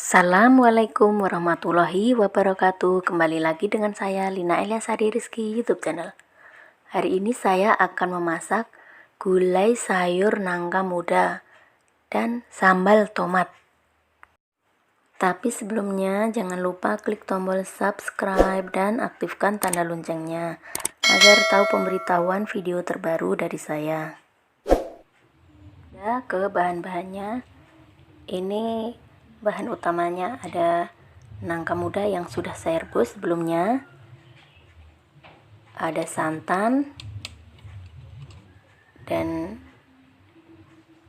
Assalamualaikum warahmatullahi wabarakatuh. Kembali lagi dengan saya Lina Eliasari Rizky YouTube channel. Hari ini saya akan memasak gulai sayur nangka muda dan sambal tomat. Tapi sebelumnya jangan lupa klik tombol subscribe dan aktifkan tanda loncengnya agar tahu pemberitahuan video terbaru dari saya. Ya, ke bahan-bahannya. Ini bahan utamanya ada nangka muda yang sudah saya rebus sebelumnya, ada santan dan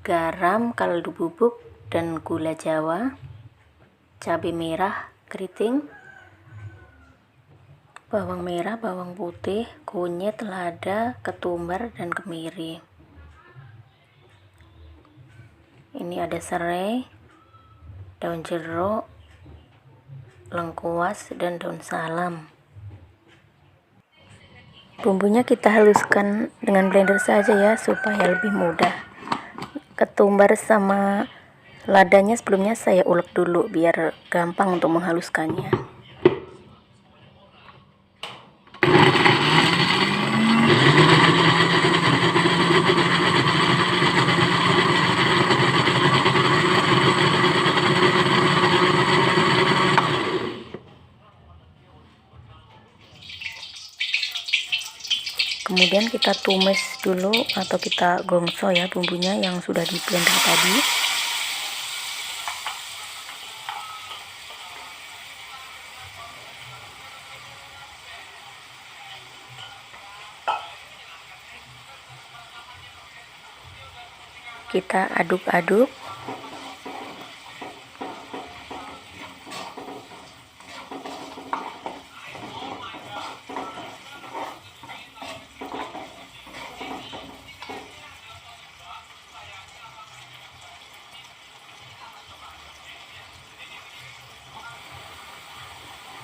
garam, kaldu bubuk dan gula jawa, cabai merah keriting, bawang merah, bawang putih, kunyit, lada, ketumbar dan kemiri. Ini ada serai, daun jeruk, lengkuas dan daun salam. Bumbunya kita haluskan dengan blender saja ya, supaya lebih mudah. Ketumbar sama ladanya sebelumnya saya ulek dulu biar gampang untuk menghaluskannya. Kemudian kita tumis dulu atau kita gongso ya bumbunya yang sudah di blender tadi. Kita aduk-aduk.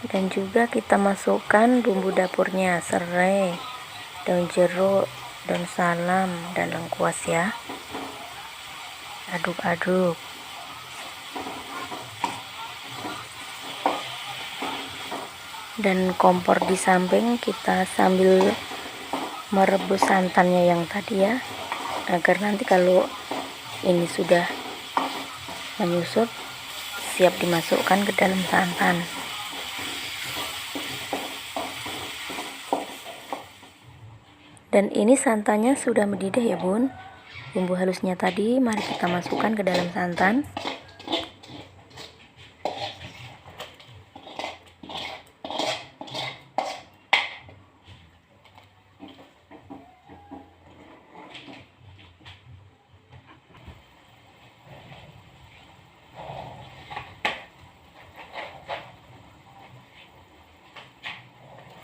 Dan juga kita masukkan bumbu dapurnya, serai, daun jeruk, daun salam dan lengkuas ya. Aduk-aduk. Dan kompor di samping kita sambil merebus santannya yang tadi ya, agar nanti kalau ini sudah menyusut siap dimasukkan ke dalam santan. Dan ini santannya sudah mendidih ya bun. Bumbu halusnya tadi mari kita masukkan ke dalam santan.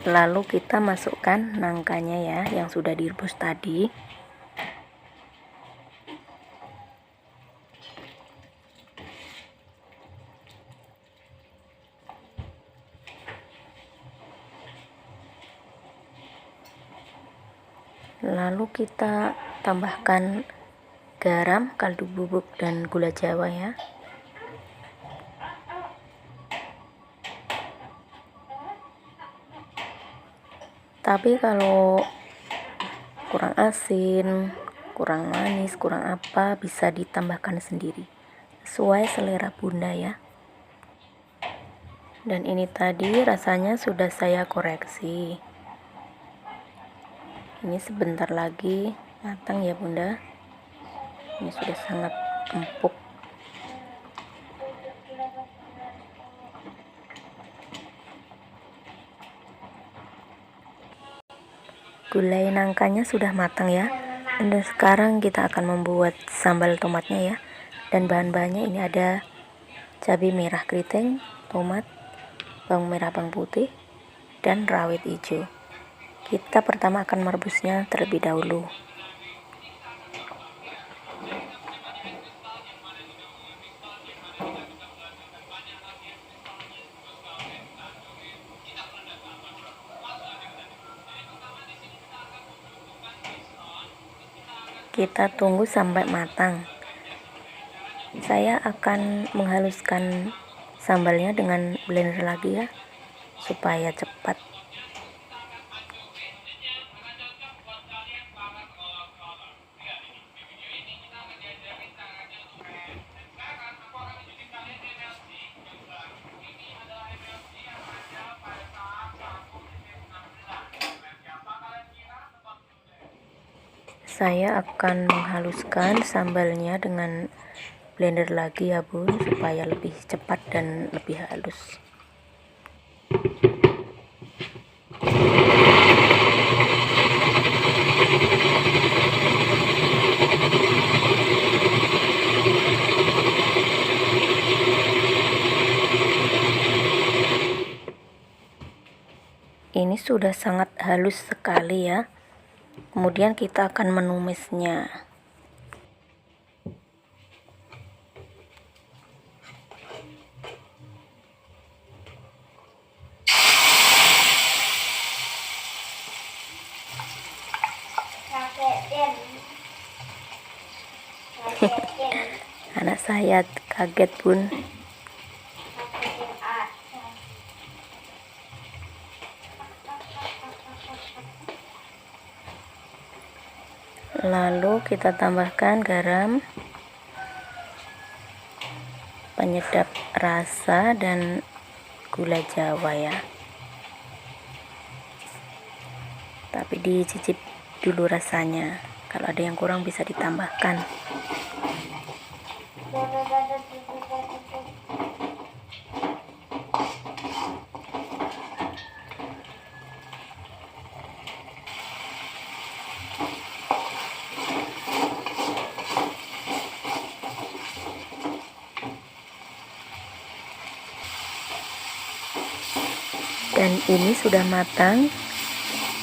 Lalu kita masukkan nangkanya ya yang sudah direbus tadi. Lalu kita tambahkan garam, kaldu bubuk dan gula jawa ya. Tapi kalau kurang asin, kurang manis, kurang apa bisa ditambahkan sendiri sesuai selera bunda ya. Dan ini tadi rasanya sudah saya koreksi. Ini sebentar lagi matang ya bunda. Ini sudah sangat empuk. Gulai nangkanya sudah matang ya. Dan sekarang kita akan membuat sambal tomatnya ya. Dan bahan-bahannya ini ada cabai merah keriting, tomat, bawang merah, bawang putih, dan rawit hijau. Kita pertama akan merebusnya terlebih dahulu. Kita tunggu sampai matang. Saya akan menghaluskan sambalnya dengan blender lagi ya, supaya cepat. Saya akan menghaluskan sambalnya dengan blender lagi ya bun, supaya lebih cepat dan lebih halus. Ini sudah sangat halus sekali ya. Kemudian kita akan menumisnya. Anak saya kaget bun. Lalu kita tambahkan garam, penyedap rasa, dan gula jawa ya. Tapi dicicip dulu rasanya, kalau ada yang kurang bisa ditambahkan. Dan ini sudah matang.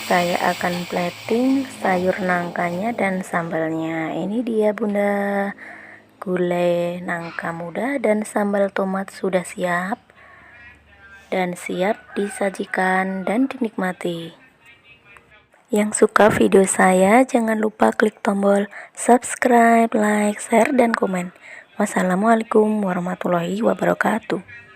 Saya akan plating sayur nangkanya dan sambalnya. Ini dia bunda, gulai nangka muda dan sambal tomat sudah siap dan siap disajikan dan dinikmati. Yang suka video saya jangan lupa klik tombol subscribe, like, share, dan komen. Wassalamualaikum warahmatullahi wabarakatuh.